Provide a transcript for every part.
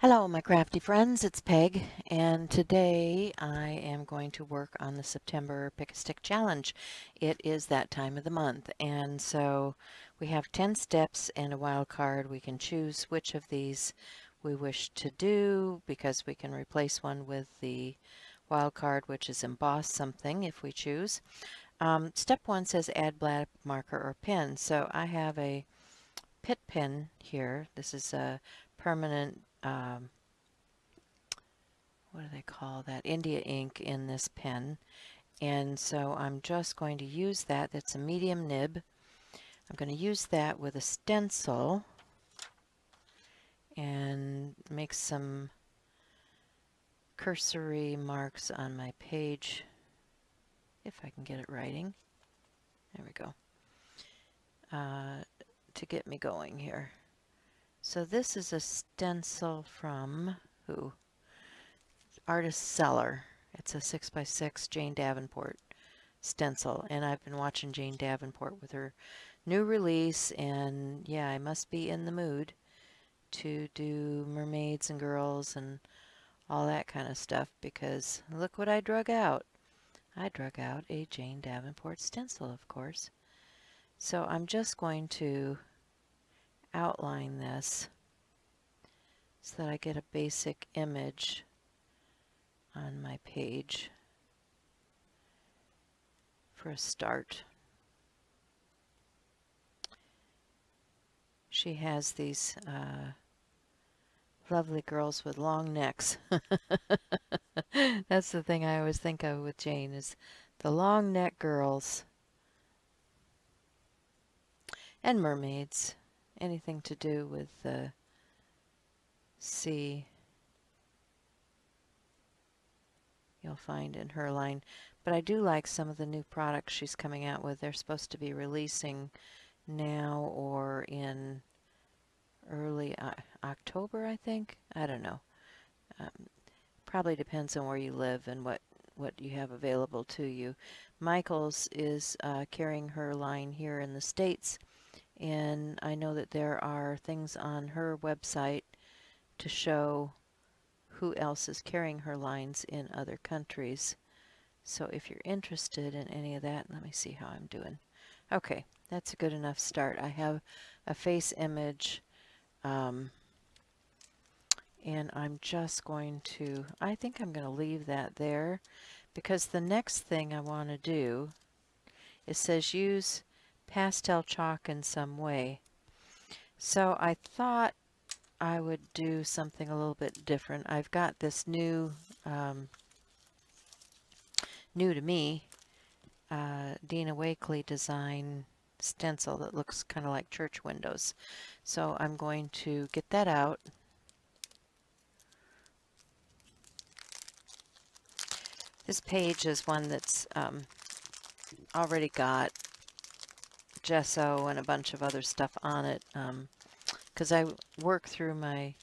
Hello, my crafty friends, it's Peg, and today I am going to work on the September Pick a Stick Challenge. It is that time of the month, and so we have 10 steps and a wild card. We can choose which of these we wish to do because we can replace one with the wild card, which is emboss something if we choose. Step 1 says add black marker or pen, so I have a Pitt pen here. This is a permanent what do they call that? India ink in this pen. And so I'm just going to use that. That's a medium nib. I'm going to use that with a stencil and make some cursory marks on my page, if I can get it writing. There we go. To get me going here. So this is a stencil from who? Artist Seller. It's a 6x6 Jane Davenport stencil, and I've been watching Jane Davenport with her new release, and yeah, I must be in the mood to do mermaids and girls and all that kind of stuff, because look what I drug out. I drug out a Jane Davenport stencil, of course. So I'm just going to outline this so that I get a basic image on my page for a start. She has these lovely girls with long necks. That's the thing I always think of with Jane, is the long neck girls. And mermaids. Anything to do with the sea, you'll find in her line. But I do like some of the new products she's coming out with. They're supposed to be releasing now or in early October, I think. I don't know. Probably depends on where you live and what you have available to you. Michaels is carrying her line here in the States, and I know that there are things on her website to show who else is carrying her lines in other countries. So if you're interested in any of that, let me see how I'm doing. Okay, that's a good enough start. I have a face image, and I'm just going to, I think I'm going to leave that there, because the next thing I want to do, it says use pastel chalk in some way. So I thought I would do something a little bit different. I've got this new, new to me, Dina Wakley design stencil that looks kind of like church windows. So I'm going to get that out. This page is one that's already got gesso and a bunch of other stuff on it, because I work through my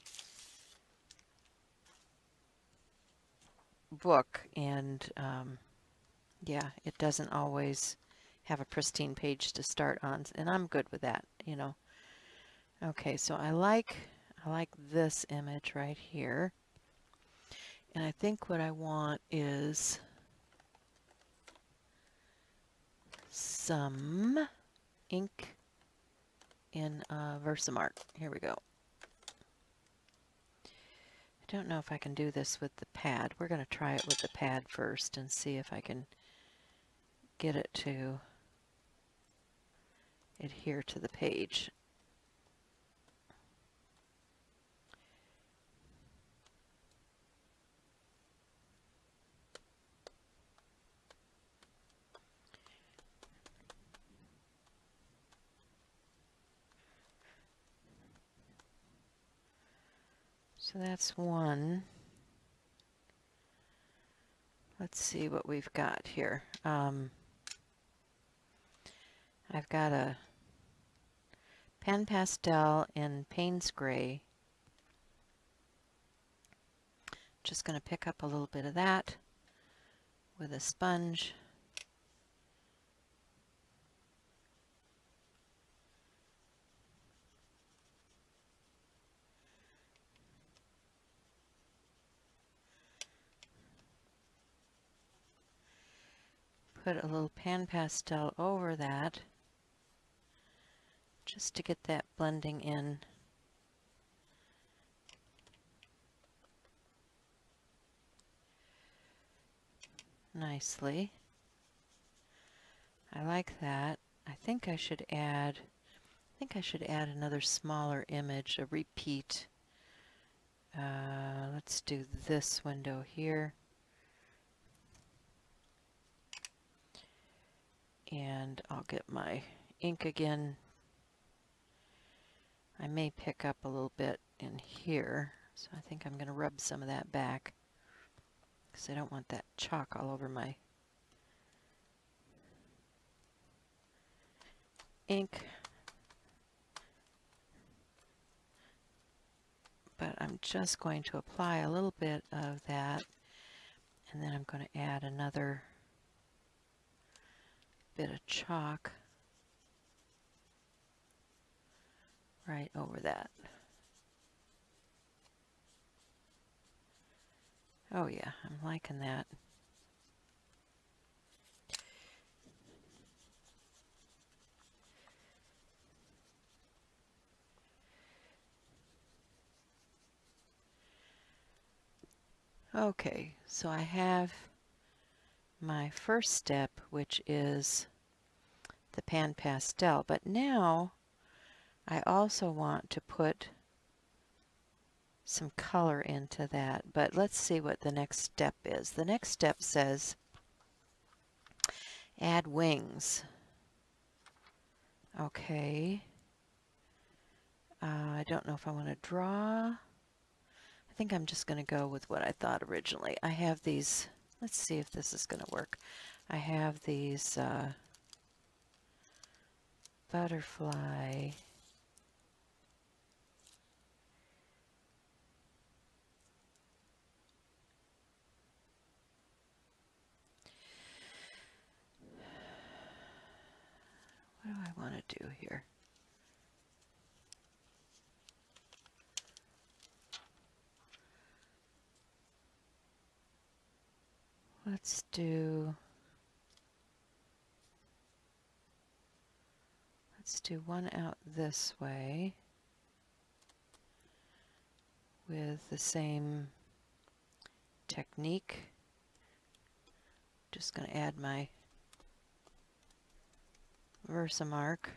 book, and yeah, it doesn't always have a pristine page to start on, and I'm good with that, you know. Okay, so I like this image right here, and I think what I want is some ink in Versamark. Here we go. I don't know if I can do this with the pad. We're going to try it with the pad first and see if I can get it to adhere to the page. So that's one. Let's see what we've got here. I've got a Pan Pastel in Payne's Gray. Just going to pick up a little bit of that with a sponge. put a little pan pastel over that just to get that blending in. Nicely. I like that. I think I should add another smaller image, a repeat. Let's do this window here. And I'll get my ink again. I may pick up a little bit in here, so I think I'm going to rub some of that back because I don't want that chalk all over my ink. But I'm just going to apply a little bit of that, and then I'm going to add another bit of chalk right over that. Oh yeah, I'm liking that. Okay, so I have my first step, which is the pan pastel, but now I also want to put some color into that, but let's see what the next step is. The next step says add wings. Okay. I don't know if I want to draw. I think I'm just going to go with what I thought originally. I have these, let's see if this is going to work. I have these butterfly what do I want to do here? Let's do one out this way with the same technique. Just going to add my Versamark.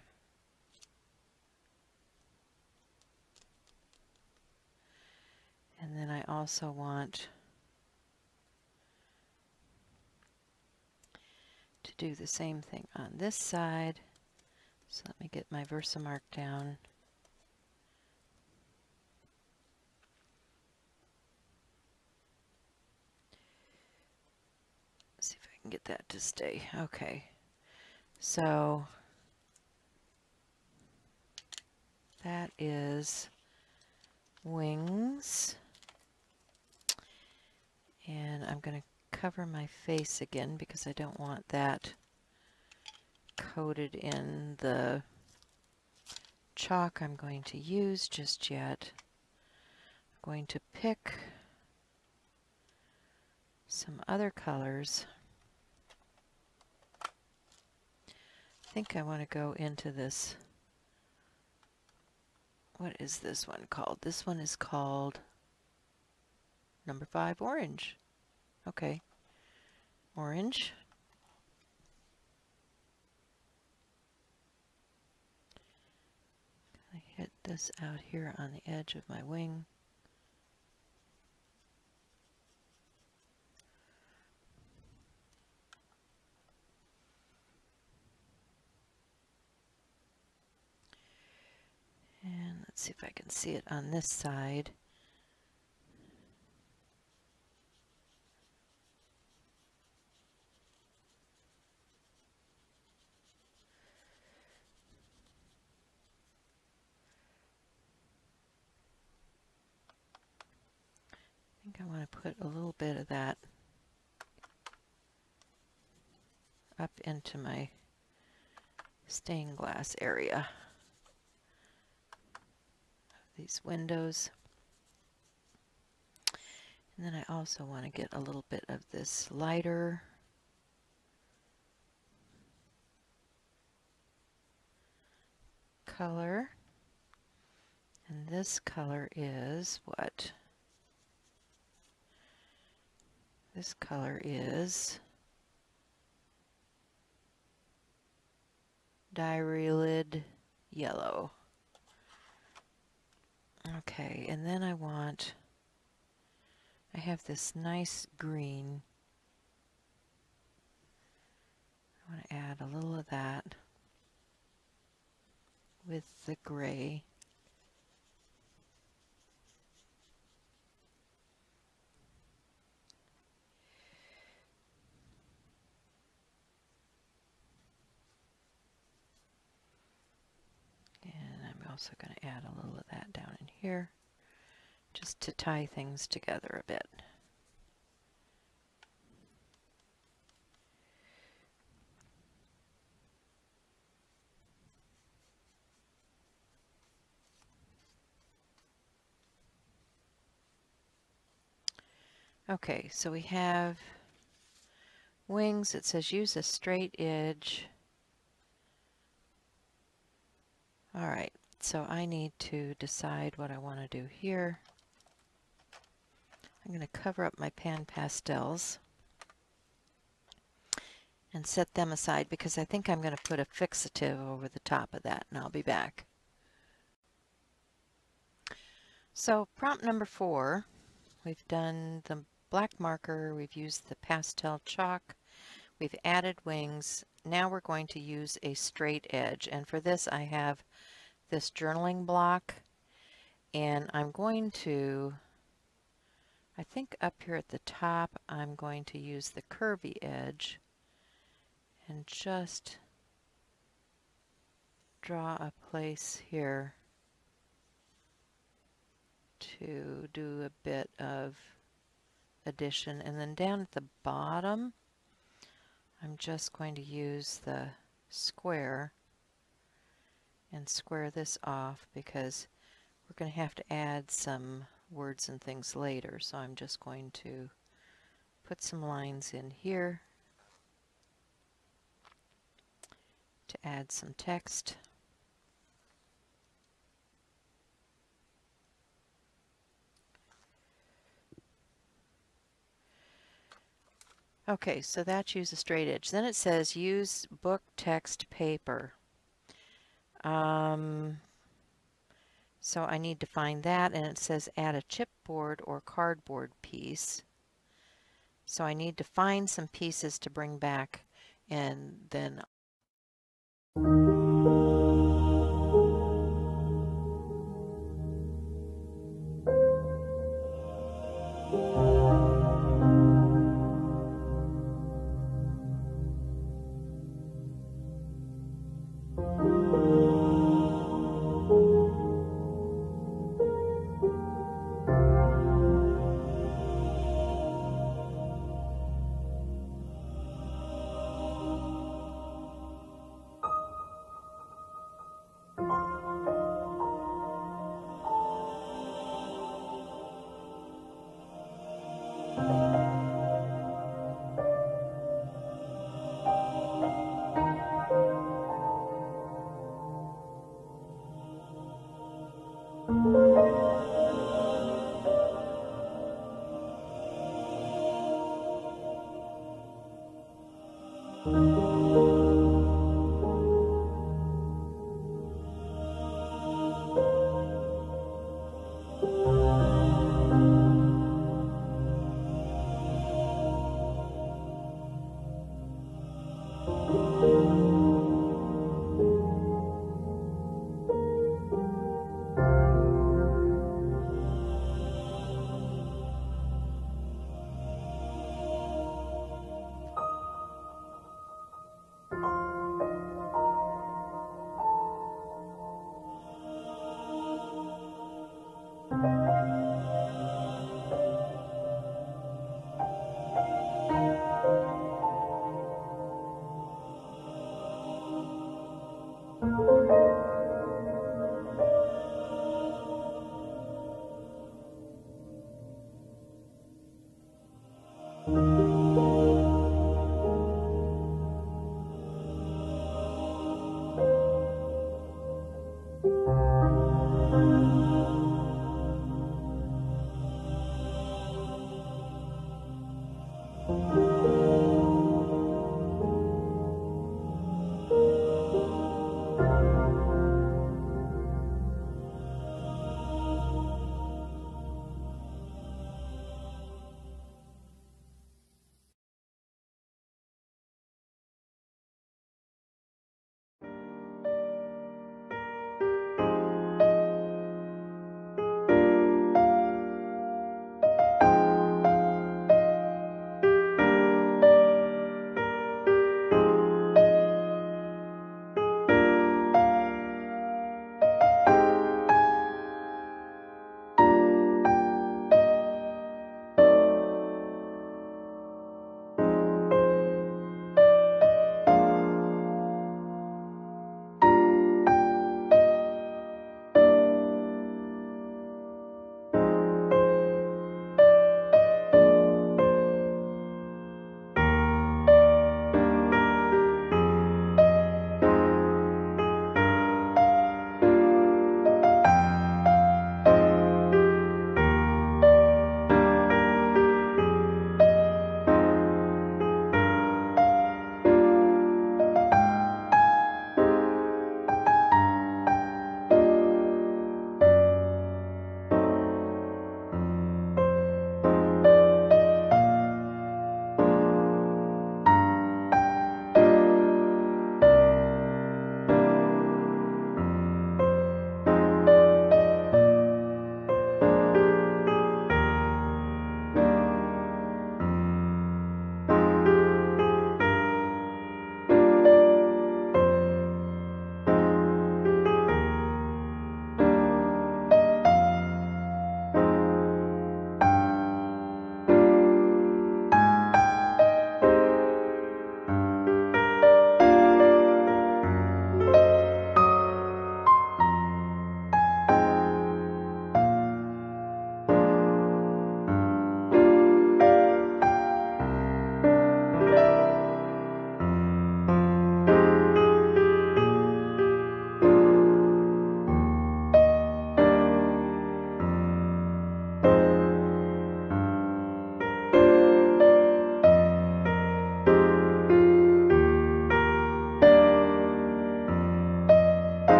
And then I also want to do the same thing on this side. So let me get my Versamark down. See if I can get that to stay. Okay. So that is wings. And I'm going to cover my face again because I don't want that coated in the chalk I'm going to use just yet. I'm going to pick some other colors. I think I want to go into this. What is this one called? This one is called number 5 orange. Okay, orange. I hit this out here on the edge of my wing. And let's see if I can see it on this side. I think I want to put a little bit of that up into my stained glass area. These windows. And then I also want to get a little bit of this lighter color. And this color is what? This color is Diarrhea Yellow. Okay, and then I have this nice green. I want to add a little of that with the gray. And I'm also going to add a little of that down in here, just to tie things together a bit. Okay, so we have wings. It says use a straight edge. Alright, so I need to decide what I want to do here. I'm going to cover up my pan pastels and set them aside because I think I'm going to put a fixative over the top of that, and I'll be back. So prompt number 4, we've done the black marker, we've used the pastel chalk, we've added wings. Now we're going to use a straight edge, and for this I have this journaling block, and I'm going to, I think up here at the top, I'm going to use the curvy edge and just draw a place here to do a bit of addition. And then down at the bottom, I'm just going to use the square and square this off because we're going to have to add some words and things later. So I'm just going to put some lines in here to add some text. Okay, so that's use a straight edge. Then it says use book text paper. So I need to find that, and it says add a chipboard or cardboard piece. So I need to find some pieces to bring back, and then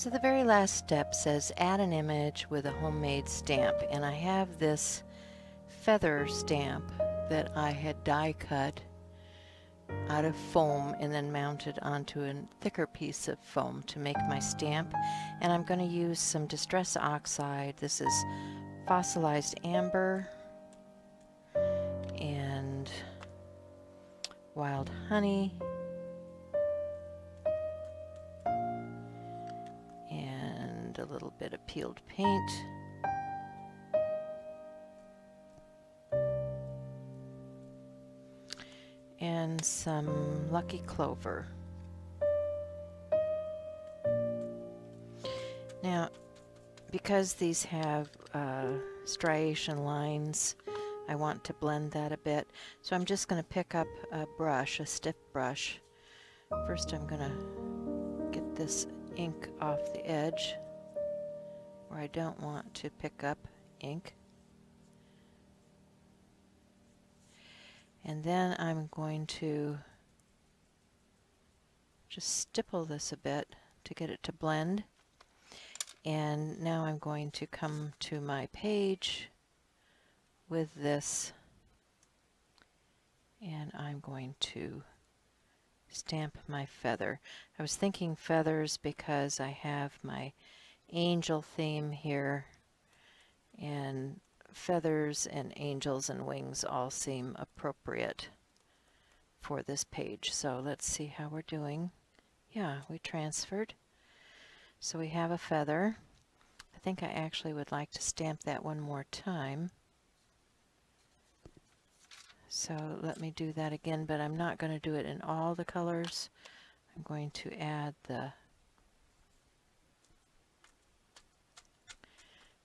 So the very last step says add an image with a homemade stamp, and I have this feather stamp that I had die cut out of foam and then mounted onto a thicker piece of foam to make my stamp. And I'm going to use some Distress Oxide. This is fossilized amber and wild honey and a little bit of peeled paint. And some Lucky Clover. Now, because these have striation lines, I want to blend that a bit. So I'm just going to pick up a brush, a stiff brush. First I'm going to get this ink off the edge where I don't want to pick up ink. And then I'm going to just stipple this a bit to get it to blend. And now I'm going to come to my page with this, and I'm going to stamp my feather. I was thinking feathers because I have my angel theme here, and feathers and angels and wings all seem appropriate for this page. So let's see how we're doing. Yeah, we transferred. So we have a feather. I think I actually would like to stamp that one more time. So let me do that again, but I'm not going to do it in all the colors. I'm going to add the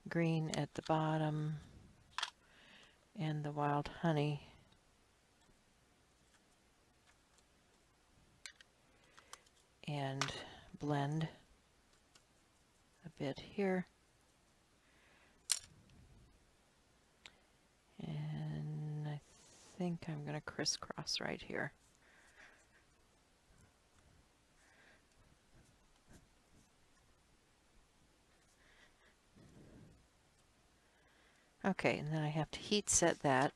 green at the bottom and the wild honey. And blend a bit here. And I think I'm going to crisscross right here. Okay, and then I have to heat set that.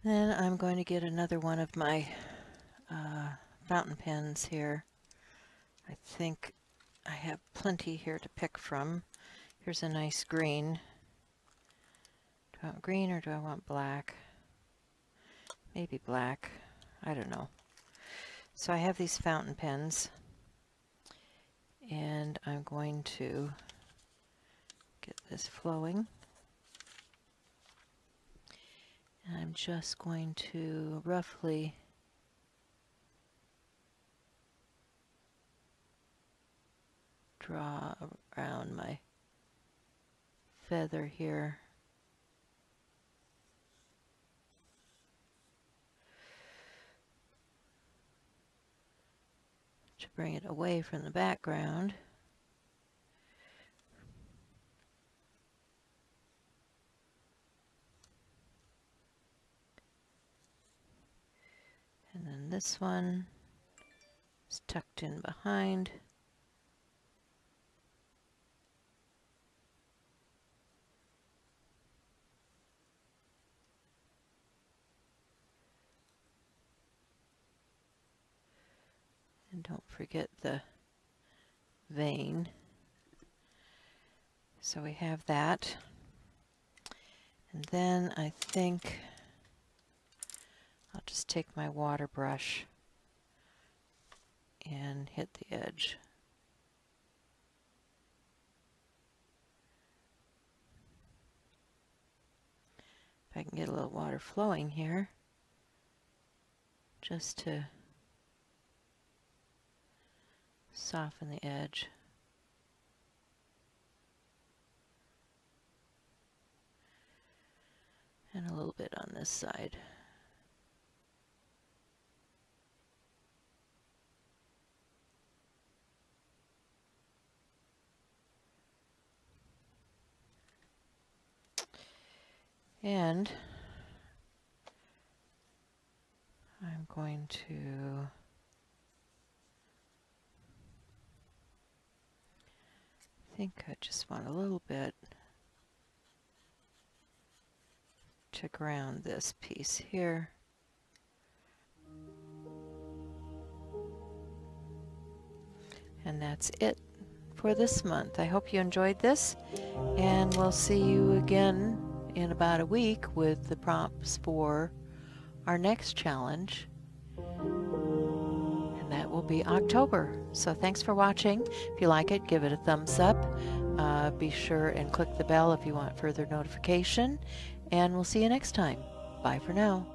Then I'm going to get another one of my fountain pens here. I think I have plenty here to pick from. Here's a nice green. Do I want green or do I want black? Maybe black. I don't know. So I have these fountain pens, and I'm going to get this flowing. And I'm just going to roughly draw around my feather here. To bring it away from the background. And then this one is tucked in behind. And don't forget the vein. So we have that. And then I think I'll just take my water brush and hit the edge. If I can get a little water flowing here, just to soften the edge. And a little bit on this side. And I'm going to think I just want a little bit to ground this piece here. And that's it for this month. I hope you enjoyed this, and we'll see you again in about a week with the prompts for our next challenge, and that will be October. So thanks for watching. If you like it, give it a thumbs up. Be sure and click the bell if you want further notification, and we'll see you next time. Bye for now.